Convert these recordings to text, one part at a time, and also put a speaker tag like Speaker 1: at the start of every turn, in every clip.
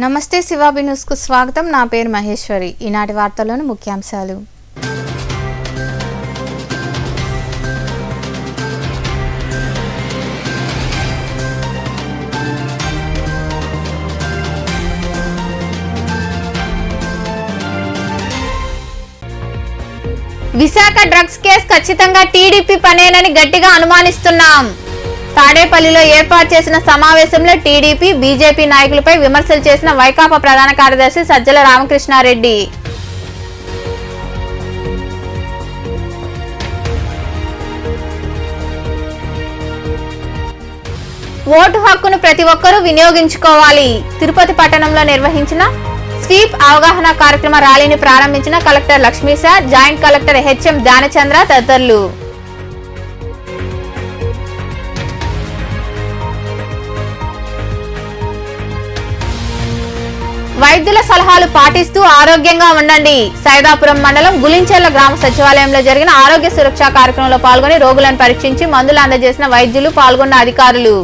Speaker 1: నమస్తే శివాబి న్యూస్ కు స్వాగతం. నా పేరు మహేశ్వరి. ఈనాటి వార్తల్లోని ముఖ్యాంశాలు. విశాఖ డ్రగ్స్ కేసు ఖచ్చితంగా టీడీపీ పనేనని గట్టిగా అనుమానిస్తున్నాం. తాడేపల్లిలో ఏర్పాటు చేసిన సమావేశంలో టీడీపీ, బీజేపీ నాయకులపై విమర్శలు చేసిన వైకాపా ప్రధాన కార్యదర్శి సజ్జల రామకృష్ణారెడ్డి. ఓటు హక్కును ప్రతి ఒక్కరూ వినియోగించుకోవాలి. తిరుపతి పట్టణంలో నిర్వహించిన స్వీప్ అవగాహన కార్యక్రమ ర్యాలీని ప్రారంభించిన collector Lakshmisha, joint collector HM Dhyanchandra తదితరులు. వైద్యుల సలహాలు పాటిస్తూ ఆరోగ్యంగా ఉండండి. సైదాపురం మండలం గులించెర్ల గ్రామ సచివాలయంలో జరిగిన ఆరోగ్య సురక్ష కార్యక్రమంలో పాల్గొని రోగులను పరీక్షించి మందులు అందజేసిన వైద్యులు, పాల్గొన్న అధికారులు.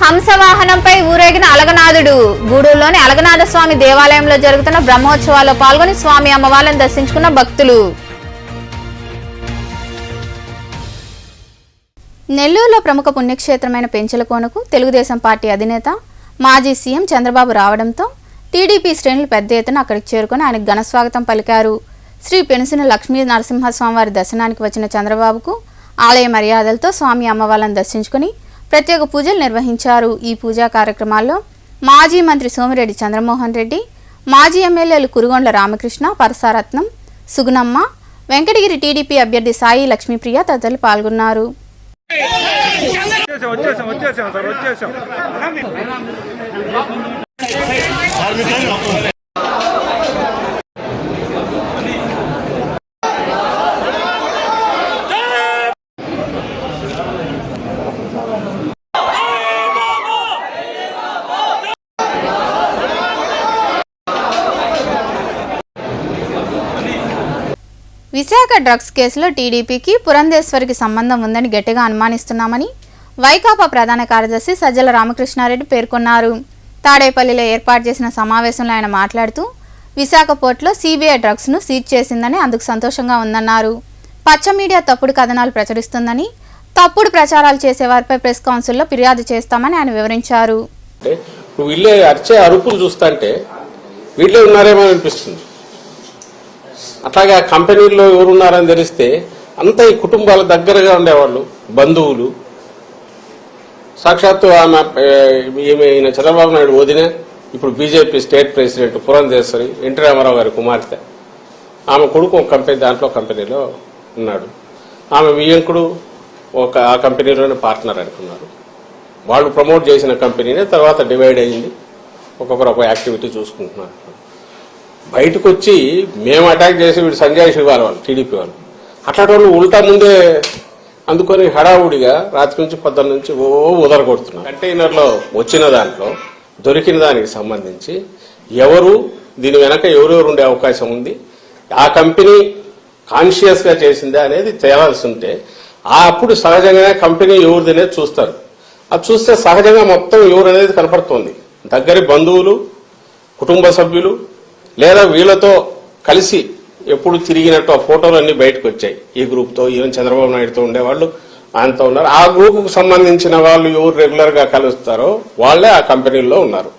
Speaker 1: హంసవాహనంపై ఊరేగిన అలగనాథుడు. గూడూరులోని అలగనాథ స్వామి దేవాలయంలో జరుగుతున్న బ్రహ్మోత్సవాల్లో పాల్గొని స్వామి అమ్మవార్లను దర్శించుకున్న భక్తులు. నెల్లూరులో ప్రముఖ పుణ్యక్షేత్రమైన పెంచలకోనకు తెలుగుదేశం పార్టీ అధినేత మాజీ సీఎం చంద్రబాబు రావడంతో టీడీపీ శ్రేణులు పెద్ద ఎత్తున అక్కడికి చేరుకుని ఆయనకు ఘనస్వాగతం పలికారు. శ్రీ పెనుసిన లక్ష్మీ నరసింహస్వామివారి దర్శనానికి వచ్చిన చంద్రబాబుకు ఆలయ మర్యాదలతో స్వామి అమ్మవార్లను దర్శించుకుని ప్రత్యేక పూజలు నిర్వహించారు. ఈ పూజా కార్యక్రమాల్లో మాజీ మంత్రి సోమిరెడ్డి చంద్రమోహన్ రెడ్డి, మాజీ ఎమ్మెల్యేలు కురుగొండ్ల రామకృష్ణ, పరసారత్నం, సుగుణమ్మ, వెంకటగిరి టీడీపీ అభ్యర్థి సాయి లక్ష్మీప్రియ తదితరులు పాల్గొన్నారు. విశాఖ డ్రగ్స్ కేసులో టీడీపీకి, పురంధేశ్వరికి సంబంధం ఉందని గట్టిగా అనుమానిస్తున్నామని వైకాపా ప్రధాన కార్యదర్శి సజ్జల రామకృష్ణారెడ్డి పేర్కొన్నారు. తాడేపల్లిలో ఏర్పాటు చేసిన సమావేశంలో ఆయన మాట్లాడుతూ విశాఖ పోర్టులో సీబీఐ డ్రగ్స్ను సీజ్ చేసిందని, అందుకు సంతోషంగా ఉందన్నారు. పచ్చ మీడియా తప్పుడు కథనాలు ప్రచురిస్తుందని, తప్పుడు ప్రచారాలు చేసేవారిపై ప్రెస్ కౌన్సిల్లో ఫిర్యాదు చేస్తామని ఆయన వివరించారు.
Speaker 2: అట్లాగే ఆ కంపెనీల్లో ఎవరున్నారని తెలిస్తే అంతా ఈ కుటుంబాల దగ్గరగా ఉండేవాళ్ళు, బంధువులు. సాక్షాత్తు ఈమె చంద్రబాబు నాయుడు వదిన, ఇప్పుడు BJP state president Purandeswari, NT Ramarao గారి కుమార్తె. ఆమె కొడుకు ఒక కంపెనీలో ఉన్నాడు. ఆమె వియ్యంకుడు ఆ కంపెనీలోనే పార్ట్నర్ అనుకున్నారు. వాళ్ళు ప్రమోట్ చేసిన కంపెనీనే తర్వాత డివైడ్ అయ్యింది. ఒక్కొక్కరు ఒక యాక్టివిటీ చూసుకుంటున్నారు. బయటకు వచ్చి మేము అటాక్ చేసి వీడు సంజయ్ శివాల వాళ్ళు, టీడీపీ వాళ్ళు, అట్లాంటి వాళ్ళు ఉల్టా ముందే అందుకొని హడావుడిగా రాత్రి నుంచి పొద్దున్న నుంచి ఉదరగొడుతున్నారు. కంటైనర్లో వచ్చిన దాంట్లో దొరికిన దానికి సంబంధించి ఎవరు దీని వెనక ఎవరెవరు ఉండే అవకాశం ఉంది, ఆ కంపెనీ కాన్షియస్గా చేసిందా అనేది తేలాల్సి ఉంటే అప్పుడు సహజంగానే కంపెనీ ఎవరిది అనేది చూస్తారు. అది చూస్తే సహజంగా మొత్తం ఎవరు అనేది కనపడుతోంది. దగ్గరి బంధువులు, కుటుంబ సభ్యులు, లేదా వీళ్ళతో కలిసి ఎప్పుడు తిరిగినట్టు ఆ ఫోటోలు అన్ని బయటకు వచ్చాయి. ఈ గ్రూప్తో, ఈవెన్ చంద్రబాబు నాయుడుతో ఉండేవాళ్ళు ఆయనతో ఉన్నారు. ఆ గ్రూపుకు సంబంధించిన వాళ్ళు ఎవరు రెగ్యులర్ గా కలుస్తారో వాళ్లే ఆ కంపెనీల్లో ఉన్నారు.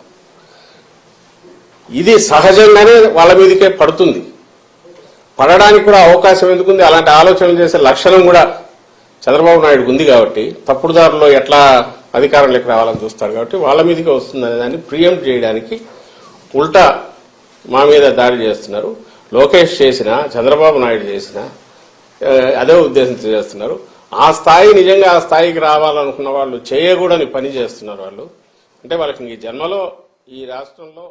Speaker 2: ఇది సహజంగానే వాళ్ళ మీదకే పడుతుంది. పడడానికి కూడా అవకాశం ఎందుకుంది? అలాంటి ఆలోచనలు చేసే లక్షణం కూడా చంద్రబాబు నాయుడుకు ఉంది కాబట్టి, తప్పుడు దారిలో ఎట్లా అధికారంలోకి రావాలని చూస్తారు కాబట్టి వాళ్ళ మీదకే వస్తుందనే దాన్ని ప్రియంప్ట్ చేయడానికి ఉల్టా మా మీద దాడి చేస్తున్నారు. లోకేష్ చేసిన, చంద్రబాబు నాయుడు చేసిన అదే ఉద్దేశంతో చేస్తున్నారు. ఆ స్థాయి నిజంగా ఆ స్థాయికి రావాలనుకున్న వాళ్ళు చేయకూడని పని చేస్తున్నారు. వాళ్ళు అంటే వాళ్ళకి ఈ జన్మలో ఈ రాష్ట్రంలో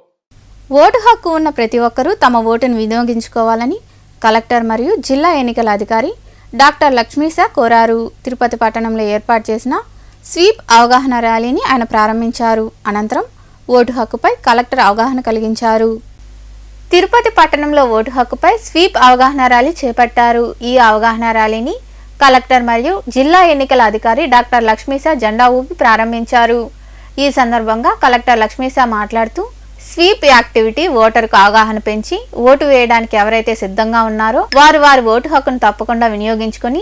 Speaker 1: ఓటు హక్కు ఉన్న ప్రతి ఒక్కరూ తమ ఓటును వినియోగించుకోవాలని కలెక్టర్ మరియు జిల్లా ఎన్నికల అధికారి డాక్టర్ లక్ష్మీశ కోరారు. తిరుపతి పట్టణంలో ఏర్పాటు చేసిన స్వీప్ అవగాహన ర్యాలీని ఆయన ప్రారంభించారు. అనంతరం ఓటు హక్కుపై కలెక్టర్ అవగాహన కలిగించారు. తిరుపతి పట్టణంలో ఓటు హక్కుపై స్వీప్ అవగాహన ర్యాలీ చేపట్టారు. ఈ అవగాహన ర్యాలీని కలెక్టర్ మరియు జిల్లా ఎన్నికల అధికారి డాక్టర్ లక్ష్మీశా జెండా ఊపి ప్రారంభించారు. ఈ సందర్భంగా కలెక్టర్ లక్ష్మీశా మాట్లాడుతూ స్వీప్ యాక్టివిటీ ఓటరుకు అవగాహన పెంచి ఓటు వేయడానికి ఎవరైతే సిద్ధంగా ఉన్నారో వారి ఓటు హక్కును తప్పకుండా వినియోగించుకొని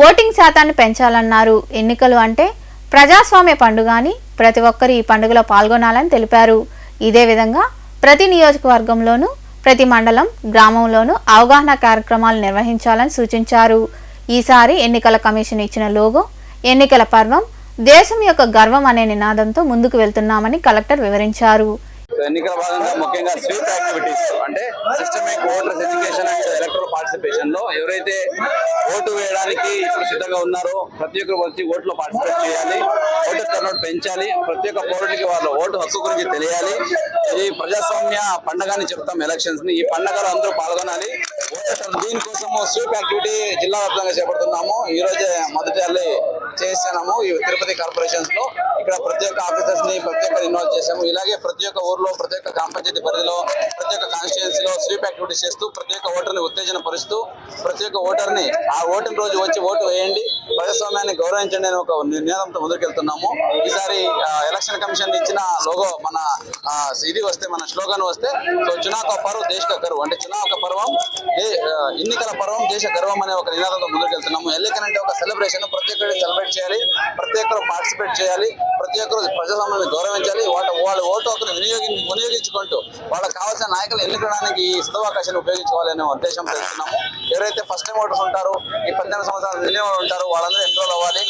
Speaker 1: ఓటింగ్ శాతాన్ని పెంచాలన్నారు. ఎన్నికలు అంటే ప్రజాస్వామ్య పండుగ అని ప్రతి ఒక్కరు ఈ పండుగలో పాల్గొనాలని తెలిపారు. ఇదే విధంగా ప్రతి నియోజకవర్గంలోనూ ప్రతి మండలం గ్రామంలోనూ అవగాహన కార్యక్రమాలు నిర్వహించాలని సూచించారు. ఈసారి ఎన్నికల కమిషన్ ఇచ్చిన లోగో ఎన్నికల పర్వం దేశం యొక్క గర్వం అనే నినాదంతో ముందుకు వెళ్తున్నామని కలెక్టర్ వివరించారు.
Speaker 3: ఎన్నికల భాగంగా ముఖ్యంగా స్వీప్ యాక్టివిటీస్ అంటే systemic voters education and electoral participation లో ఎవరైతే ఓటు వేయడానికి ఇప్పుడు సిద్ధంగా ఉన్నారో ప్రతి ఒక్కరు వచ్చి ఓట్లో పార్టిసిపేట్ చేయాలి, ఓటర్ టర్నౌట్ పెంచాలి, ప్రతి ఒక్క పౌరుడికి వాళ్ళ ఓటు హక్కు గురించి తెలియాలి. ఈ ప్రజాస్వామ్య పండుగని చెప్తాం ఎలక్షన్స్ ని, ఈ పండుగలో అందరూ పాల్గొనాలి. దీనికోసము స్వీప్ యాక్టివిటీ జిల్లా వ్యాప్తంగా చేపడుతున్నాము. ఈ రోజే మొదటి చేస్తున్నాము ఈ తిరుపతి కార్పొరేషన్స్ లో. ఇక్కడ ప్రతి ఒక్క ఆఫీసర్స్ ని ప్రతి ఒక్కరు ఇన్వాల్వ్ చేసాము. ఇలాగే ప్రతి ఒక్క ఊర్లో ప్రతి ఒక్క గ్రామ పంచాయతీ పరిధిలో ప్రతి ఒక్క కాన్స్టిట్యుయెన్సీలో స్వీప్ యాక్టివిటీస్ చేస్తూ ప్రతి ఒక్క ఓటర్ని ఉత్తేజన పరుస్తూ ప్రతి ఒక్క ఓటర్ని ఆ ఓటింగ్ రోజు వచ్చి ఓటు వేయండి, ప్రజాస్వామ్యాన్ని గౌరవించండి అనే ఒక నినాదంతో ముందుకెళ్తున్నాము. ఈసారి ఎలక్షన్ కమిషన్ ఇచ్చిన లోగో మన ఇది వస్తే మన స్లోగన్ వస్తే సో చునావ్ కా పర్వ్ దేశ్ కా గర్వ్ అంటే చునావ్ కా పర్వం ఎన్నికల పర్వం దేశ గర్వం అనే ఒక నినాదంతో ముందుకెళ్తున్నాము. ఎన్నికలు అంటే ఒక సెలబ్రేషన్, ప్రతి ఒక్కరు సెలబ్రేట్ చేయాలి, ప్రతి ఒక్కరు పార్టిసిపేట్ చేయాలి, ప్రతి ఒక్కరు ప్రజాస్వామ్యాన్ని గౌరవించాలి. వాళ్ళ ఓటు హక్కును వినియోగించుకుంటూ వాళ్ళకి కావాల్సిన నాయకులు ఎన్నుకోవడానికి ఈ సదవకాశాన్ని ఉపయోగించుకోవాలనే ఉద్దేశంతో ఇస్తున్నాము. ఎవరైతే ఫస్ట్ టైం ఓటర్స్ ఉంటారో ఈ 18 సంవత్సరాల మినిమం ఉంటారో వాళ్ళందరూ ఎన్రోల్ అవ్వాలి.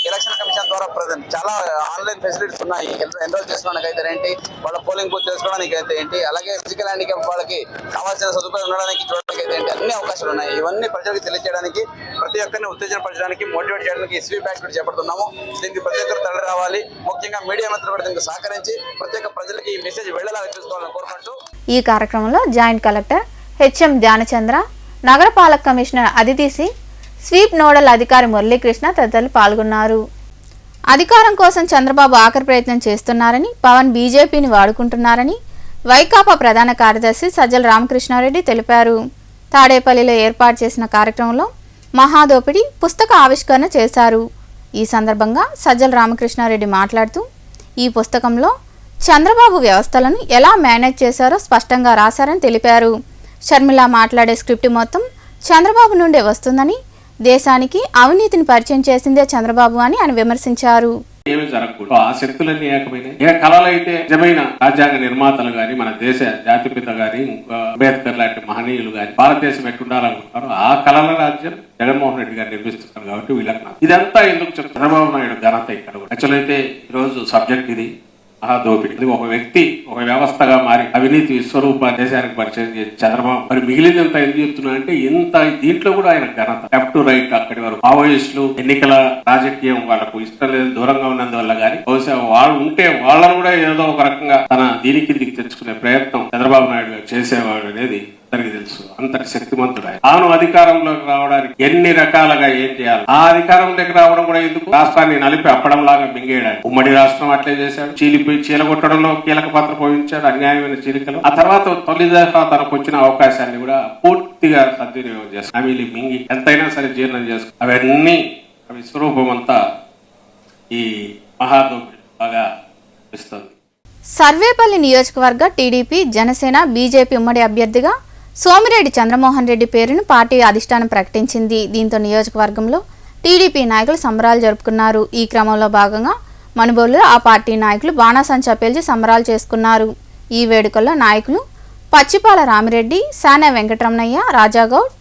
Speaker 3: ఎలక్షన్ కమిషన్ ద్వారా చాలా ఆన్లైన్ ఫెసిలిటీస్ ఉన్నాయి. ఎన్రోల్ చేసుకోవడానికి అయితే ఏంటి, వాళ్ళ పోలింగ్ బూత్ తెలుసుకోవడానికి అయితే ఏంటి, అలాగే ఫిజికల్ హ్యాండిక్యాప్ వాళ్ళకి కావాల్సిన సదుపాయం ఉండడానికి చూడడానికి అయితే ఏంటి, అన్ని అవకాశాలు ఉన్నాయి. ఇవన్నీ ప్రజలకు తెలియజేయడానికి, ప్రతి ఒక్కరిని ఉత్తేజపరచడానికి, మోటివేట్ చేయడానికి స్వీప్ యాక్టివిటీ చేపడుతున్నాము. దీనికి ప్రతి ఒక్కరు తరలి రావాలి. ముఖ్యంగా మీడియా మిత్రులు కూడా దీనికి సహకరించి ప్రతి ఒక్క ప్రజలకి ఈ మెసేజ్ వెళ్లేలాగా చూసుకోవాలని కోరుకుంటూ
Speaker 1: ఈ కార్యక్రమంలో జాయింట్ కలెక్టర్ హెచ్ఎం ధ్యానచంద్ర, నగరపాలక commissioner Aditi Singh, sweep nodal అధికారి మురళీకృష్ణ తదితరులు పాల్గొన్నారు. అధికారం కోసం చంద్రబాబు ఆఖరి ప్రయత్నం చేస్తున్నారని, పవన్ బీజేపీని వాడుకుంటున్నారని వైకాపా ప్రధాన కార్యదర్శి సజ్జల రామకృష్ణారెడ్డి తెలిపారు. తాడేపల్లిలో ఏర్పాటు చేసిన కార్యక్రమంలో మహాదోపిడి పుస్తక ఆవిష్కరణ చేశారు. ఈ సందర్భంగా సజ్జల రామకృష్ణారెడ్డి మాట్లాడుతూ ఈ పుస్తకంలో చంద్రబాబు వ్యవస్థలను ఎలా మేనేజ్ చేశారో స్పష్టంగా రాశారని తెలిపారు. షర్మిల మాట్లాడే స్క్రిప్ట్ మొత్తం చంద్రబాబు నుండే వస్తుందని, దేశానికి అవినీతిని పరిచయం చేసిందే చంద్రబాబు అని ఆయన విమర్శించారు.
Speaker 2: ఏమీ జరగకూడదు. ఆ శక్తులన్నీ ఏకమైనాయి. ఏ కళలు అయితే నిజమైన రాజ్యాంగ నిర్మాతలు గాని, మన దేశ జాతిపిత గాని, అంబేద్కర్ లాంటి మహనీయులు గాని భారతదేశం ఎట్టుండాలనుకుంటారో ఆ కళల రాజ్యం జగన్మోహన్ రెడ్డి గారు నిర్మిస్తున్నారు. కాబట్టి వీళ్ళకి ఇదంతా ఎందుకు చంద్రబాబు నాయుడు ఘనత ఇక్కడ. యాక్చువల్ అయితే ఈరోజు సబ్జెక్ట్ ఇది మహాదోపిడి. ఒక వ్యక్తి ఒక వ్యవస్థగా మారి అవినీతి విశ్వరూపాన్ని దేశానికి పరిచయం చేసి చంద్రబాబు మరి మిగిలిందంతా ఎందుకు చెప్తున్నా అంటే ఇంత దీంట్లో కూడా ఆయన ఘనత. లెఫ్ట్ టు రైట్ అక్కడి వరకు మావోయిస్టులు ఎన్నికల రాజకీయం వాళ్ళకు ఇష్టం లేదు, దూరంగా ఉన్నందువల్ల గానీ బహుశా వాళ్ళు ఉంటే వాళ్ళను కూడా ఏదో ఒక రకంగా తన దీనికి తెచ్చుకునే ప్రయత్నం చంద్రబాబు నాయుడు గారు చేసేవాడు అనేది అందరికీ తెలుసు. అంతటి శక్తిమంతుడు ఆయన. తాను అధికారంలోకి రావడానికి ఎన్ని రకాలుగా ఏం చేయాలి, ఆ అధికారం దగ్గర రావడం కూడా ఎందుకు, రాష్ట్రాన్ని నలిపి అప్పడంలాగా మింగేయడానికి. ఉమ్మడి రాష్ట్రం అట్లే చేశాడు. చీలగొట్టడంలో కీలక పాత్ర పోషించాడు, అన్యాయమైన చీలికలు. ఆ తర్వాత తొలి దశ తనకు వచ్చిన అవకాశాన్ని కూడా పూర్తిగా సద్వినియోగం చేస్తాడు. అవి మింగి ఎంతైనా సరే జీర్ణం చేసుకో అవన్నీ విశ్వరూపం అంతా ఈ మహాదోపిడి బాగా ఇస్తుంది.
Speaker 1: సర్వేపల్లి నియోజకవర్గ టీడీపీ, జనసేన, బీజేపీ ఉమ్మడి అభ్యర్థిగా సోమిరెడ్డి చంద్రమోహన్ రెడ్డి పేరును పార్టీ అధిష్టానం ప్రకటించింది. దీంతో నియోజకవర్గంలో టీడీపీ నాయకులు సంబరాలు జరుపుకున్నారు. ఈ క్రమంలో భాగంగా మనుబోలులో ఆ పార్టీ నాయకులు బాణాసంచా పేల్చి సంబరాలు చేసుకున్నారు. ఈ వేడుకల్లో నాయకులు పచ్చిపాల రామిరెడ్డి, సానా వెంకటరమణయ్య, రాజాగౌడ్,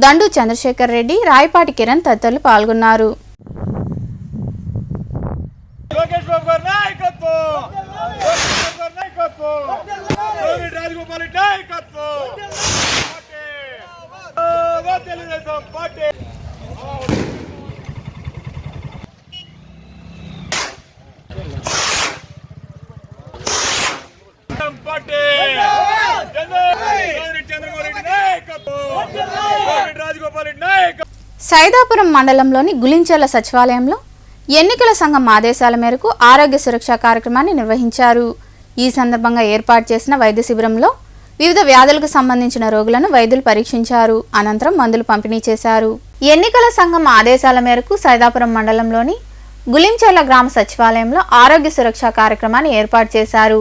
Speaker 1: దండు చంద్రశేఖర్ రెడ్డి, రాయపాటి కిరణ్ తదితరులు పాల్గొన్నారు. సైదాపురం మండలంలోని గులించెల సచివాలయంలో ఎన్నికల సంఘం ఆదేశాల మేరకు ఆరోగ్య సురక్ష కార్యక్రమాన్ని నిర్వహించారు. ఈ సందర్భంగా ఏర్పాటు చేసిన వైద్య శిబిరంలో వివిధ వ్యాధులకు సంబంధించిన రోగులను వైద్యులు పరీక్షించారు. అనంతరం మందులు పంపిణీ చేశారు. ఎన్నికల సంఘం ఆదేశాల మేరకు సైదాపురం మండలంలోని గులించెర్ల గ్రామ సచివాలయంలో ఆరోగ్య సురక్ష కార్యక్రమాన్ని ఏర్పాటు చేశారు.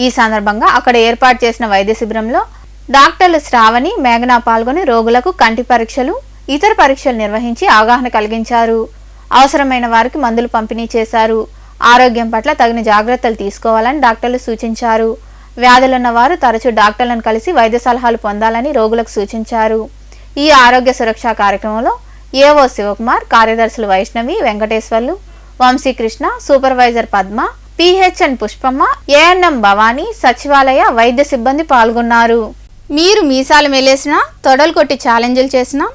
Speaker 1: ఈ సందర్భంగా అక్కడ ఏర్పాటు చేసిన వైద్య శిబిరంలో డాక్టర్లు శ్రావణి, మేఘనా పాల్గొని రోగులకు కంటి పరీక్షలు, ఇతర పరీక్షలు నిర్వహించి అవగాహన కలిగించారు. అవసరమైన వారికి మందులు పంపిణీ చేశారు. ఆరోగ్యం పట్ల తగిన జాగ్రత్తలు తీసుకోవాలని డాక్టర్లు సూచించారు. వ్యాధులున్న వారు తరచూ డాక్టర్లను కలిసి వైద్య సలహాలు పొందాలని రోగులకు సూచించారు. ఈ ఆరోగ్య సురక్ష కార్యక్రమంలో ఏఓ శివకుమార్, కార్యదర్శులు Vaishnavi, Venkateswarlu, Vamsikrishna, supervisor Padma, PHN Pushpamma, ANM Bhavani, సచివాలయ వైద్య సిబ్బంది పాల్గొన్నారు. మీరు మీసాలు మెలేసినా, తొడలు కొట్టి ఛాలెంజ్లు చేసినా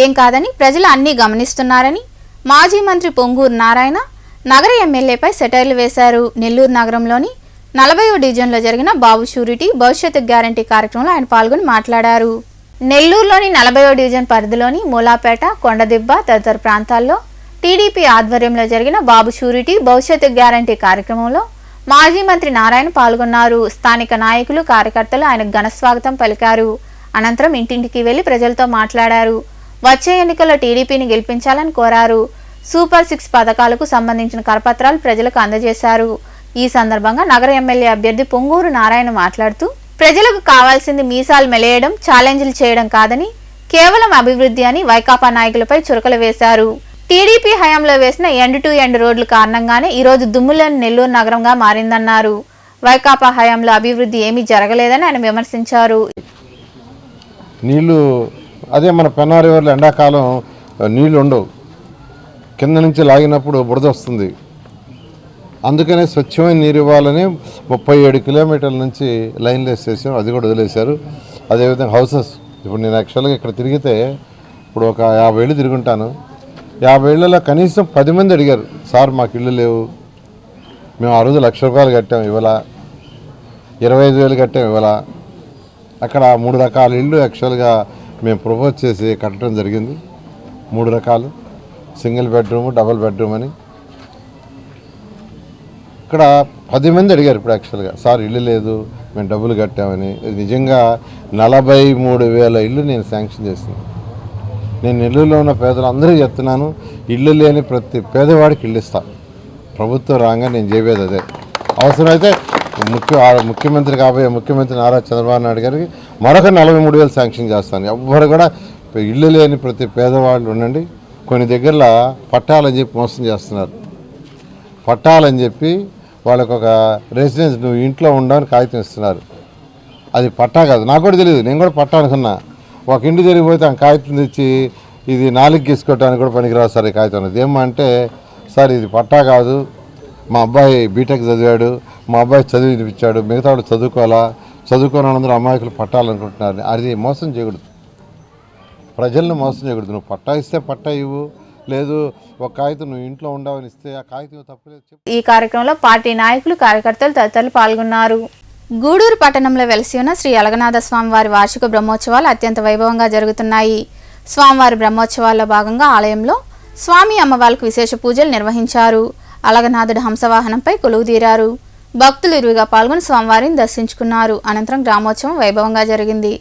Speaker 1: ఏం కాదని ప్రజలు అన్నీ గమనిస్తున్నారని మాజీ మంత్రి పొంగూరు నారాయణ నగర ఎమ్మెల్యేపై సెటైర్లు వేశారు. నెల్లూరు నగరంలోని 40వ డివిజన్లో జరిగిన బాబు షూరిటీ భవిష్యత్తు గ్యారంటీ కార్యక్రమంలో ఆయన పాల్గొని మాట్లాడారు. నెల్లూరులోని 40వ డివిజన్ పరిధిలోని మూలాపేట, కొండదిబ్బ తదితర ప్రాంతాల్లో టీడీపీ ఆధ్వర్యంలో జరిగిన బాబు షూరిటీ భవిష్యత్తు గ్యారంటీ కార్యక్రమంలో మాజీ మంత్రి నారాయణ పాల్గొన్నారు. స్థానిక నాయకులు, కార్యకర్తలు ఆయనకు ఘనస్వాగతం పలికారు. అనంతరం ఇంటింటికి వెళ్లి ప్రజలతో మాట్లాడారు. వచ్చే ఎన్నికల్లో టీడీపీని గెలిపించాలని కోరారు. సూపర్ 6 పథకాలకు సంబంధించిన కరపత్రాలు ప్రజలకు అందజేశారు. ఈ సందర్భంగా నగర ఎమ్మెల్యే అభ్యర్థి పొంగూరు నారాయణ మాట్లాడుతూ ప్రజలకు కావాల్సింది మీసాలు మెలేయడం, ఛాలెంజ్లు చేయడం కాదని కేవలం అభివృద్ధి అని వైకాపా నాయకులపై చురకలు వేశారు. టీడీపీ హయాంలో వేసిన ఎండ్ టు ఎండ్ రోడ్ల కారణంగానే ఈరోజు దుమ్ములేని నెల్లూరు నగరంగా మారిందన్నారు. వైకాపా హయాంలో అభివృద్ధి ఏమీ జరగలేదని ఆయన విమర్శించారు.
Speaker 4: నీళ్లు అదే మన పెన్నార్ రివర్లో ఎండాకాలం నీళ్లు ఉండవు, కింద నుంచి లాగినప్పుడు బురద వస్తుంది. అందుకనే స్వచ్ఛమైన నీరు ఇవ్వాలని 37 కిలోమీటర్ల నుంచి లైన్లు వేసేసారు, అది కూడా వదిలేశారు. అదేవిధంగా హౌసెస్, ఇప్పుడు నేను యాక్చువల్గా ఇక్కడ తిరిగితే ఇప్పుడు ఒక 50 ఏళ్ళు తిరుగుంటాను. 50 ఏళ్లలో కనీసం 10 మంది అడిగారు, సార్ మాకు ఇళ్ళు లేవు, మేము ఆ రోజు ₹1,00,000 కట్టాం ఇవాళ, 25,000 కట్టాం ఇవాళ. అక్కడ 3 రకాల ఇళ్ళు యాక్చువల్గా మేము ప్రపోజ్ చేసి కట్టడం జరిగింది. 3 రకాలు, సింగిల్ బెడ్రూము, డబుల్ బెడ్రూమ్ అని. ఇక్కడ 10 మంది అడిగారు ఇప్పుడు యాక్చువల్గా, సార్ ఇల్లు లేదు మేము డబ్బులు కట్టామని. నిజంగా 43,000 ఇళ్ళు నేను శాంక్షన్ చేశాను. నేను నెల్లూరులో ఉన్న పేదలందరికీ చెప్తున్నాను, ఇల్లు లేని ప్రతి పేదవాడికి ఇల్లు ఇస్తాను. ప్రభుత్వం రాగా నేను చేయలేదు అదే. అవసరమైతే ముఖ్యమంత్రి కాబోయే ముఖ్యమంత్రి నారా చంద్రబాబు నాయుడు గారికి మరొక 43,000 శాంక్షన్ చేస్తాను. ఎవ్వరు కూడా ఇల్లు లేని ప్రతి పేదవాళ్ళు ఉండండి. కొన్ని దగ్గరలో పట్టాలని చెప్పి మోసం చేస్తున్నారు. పట్టాలని చెప్పి వాళ్ళకు ఒక రెసిడెన్స్, నువ్వు ఇంట్లో ఉండని కాగితం ఇస్తున్నారు. అది పట్టా కాదు, నాకు కూడా తెలియదు, నేను కూడా పట్టా అనుకున్నా. ఒక ఇంటి జరిగిపోతే ఆ కాగితం తెచ్చి ఇది 4 గీసుకోవడానికి కూడా పనికిరాదు సార్ ఈ కాగితం అనేది. ఏమంటే సార్ ఇది పట్టా కాదు, మా అబ్బాయి బీటెక్ చదివాడు, మా అబ్బాయి చదివి వినిపించాడు, మిగతా వాళ్ళు చదువుకోని అందరూ అమాయకులు పట్టాలనుకుంటున్నారు. అది మోసం చేయకూడదు, ప్రజలను మోసం చేయకూడదు. నువ్వు పట్టా ఇస్తే పట్టా ఇవ్వు, లేదు ఒక కాగితం నువ్వు ఇంట్లో ఉండవని ఇస్తే ఆ కాగితం తప్పలేదు.
Speaker 1: ఈ కార్యక్రమంలో పార్టీ నాయకులు, కార్యకర్తలు తదితరులు పాల్గొన్నారు. గూడూరు పట్టణంలో వెలిసి ఉన్న శ్రీ అలగనాథ స్వామివారి వార్షిక బ్రహ్మోత్సవాలు అత్యంత వైభవంగా జరుగుతున్నాయి. స్వామివారి బ్రహ్మోత్సవాల్లో భాగంగా ఆలయంలో స్వామి అమ్మవార్లకు విశేష పూజలు నిర్వహించారు. అలగనాథుడు హంసవాహనంపై కొలువుదీరారు. భక్తులు ఇరువుగా పాల్గొని స్వామివారిని దర్శించుకున్నారు. అనంతరం గ్రామోత్సవం వైభవంగా జరిగింది.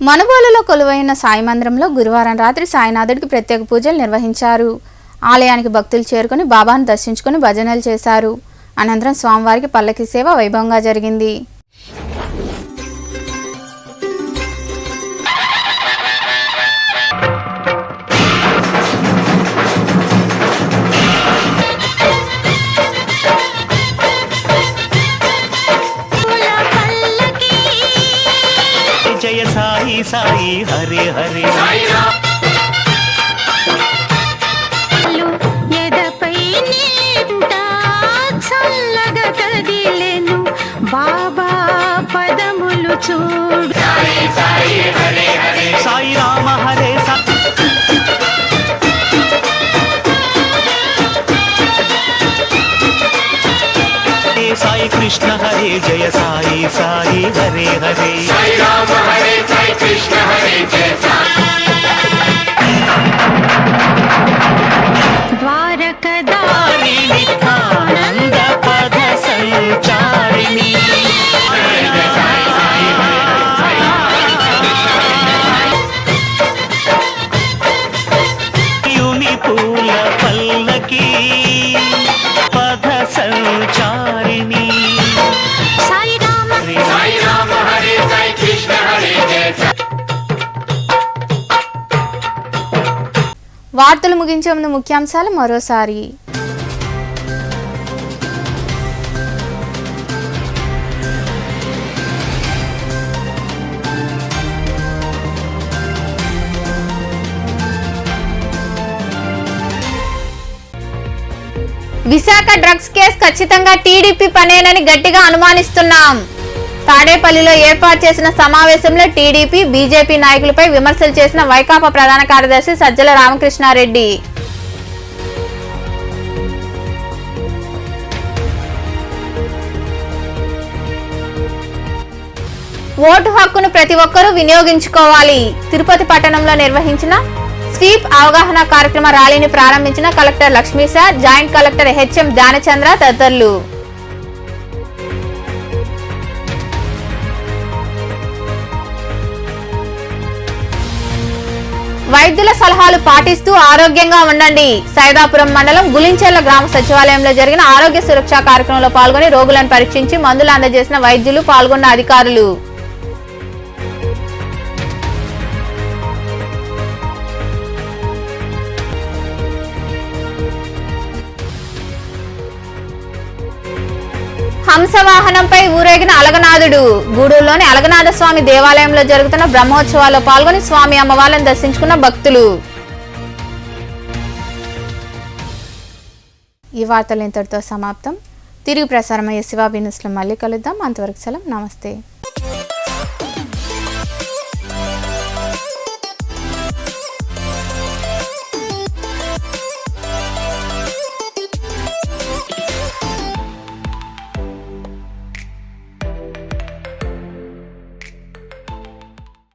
Speaker 1: మనుబోలులో కొలువైన సాయి మందిరంలో గురువారం రాత్రి సాయినాథుడికి ప్రత్యేక పూజలు నిర్వహించారు. ఆలయానికి భక్తులు చేరుకుని బాబాను దర్శించుకుని భజనలు చేశారు. అనంతరం స్వామివారికి పల్లకి సేవ వైభవంగా జరిగింది.
Speaker 5: జయ సాయి సాయి హరే హరే
Speaker 6: ఎదపై చల్లగా కదిలేను బాబా పదములు చూడు.
Speaker 5: సాయి రామ హరే సాయి కృష్ణ హరే జయ సాయి సాయి హరే హరే సాయి రామ హరే సాయి కృష్ణ హరే జయ
Speaker 6: ద్వారకదారిణి
Speaker 5: ఆనంద పద సంచారిణి యుని పూల పల్లకి పద సంచారిణి
Speaker 6: సాయి రామ
Speaker 5: సాయి రామ హరే సాయి కృష్ణ హరే జయ
Speaker 1: వార్తలు ముగించే ముందు ముఖ్యాంశాలు మరోసారి. విశాఖ డ్రగ్స్ కేసు ఖచ్చితంగా టీడీపీ పనేనని గట్టిగా అనుమానిస్తున్నాం. తాడేపల్లిలో ఏర్పాటు చేసిన సమావేశంలో టీడీపీ, బీజేపీ నాయకులపై విమర్శలు చేసిన వైకాపా ప్రధాన కార్యదర్శి సజ్జల రామకృష్ణారెడ్డి. ఓటు హక్కును ప్రతి ఒక్కరూ వినియోగించుకోవాలి. తిరుపతి పట్టణంలో నిర్వహించిన స్వీప్ అవగాహన కార్యక్రమ ర్యాలీని ప్రారంభించిన collector Lakshmi sir, joint collector HM Dhyanchandra తదితరులు. వైద్యుల సలహాలు పాటిస్తూ ఆరోగ్యంగా ఉండండి. సైదాపురం మండలం గులించెర్ల గ్రామ సచివాలయంలో జరిగిన ఆరోగ్య సురక్ష కార్యక్రమంలో పాల్గొని రోగులను పరీక్షించి మందులు అందజేసిన వైద్యులు, పాల్గొన్న అధికారులు. హంసవాహనంపై ఊరేగిన అలగనాథుడు. గూడూరులోని అలగనాథ స్వామి దేవాలయంలో జరుగుతున్న బ్రహ్మోత్సవాల్లో పాల్గొని స్వామి అమ్మవార్లను దర్శించుకున్న భక్తులు. ఈ వార్తలు ఇంతటితో సమాప్తం. తిరిగి ప్రసారమయ్యే శివాబీ న్యూస్లో మళ్ళీ కలుద్దాం. అంతవరకు సెలవు. నమస్తే.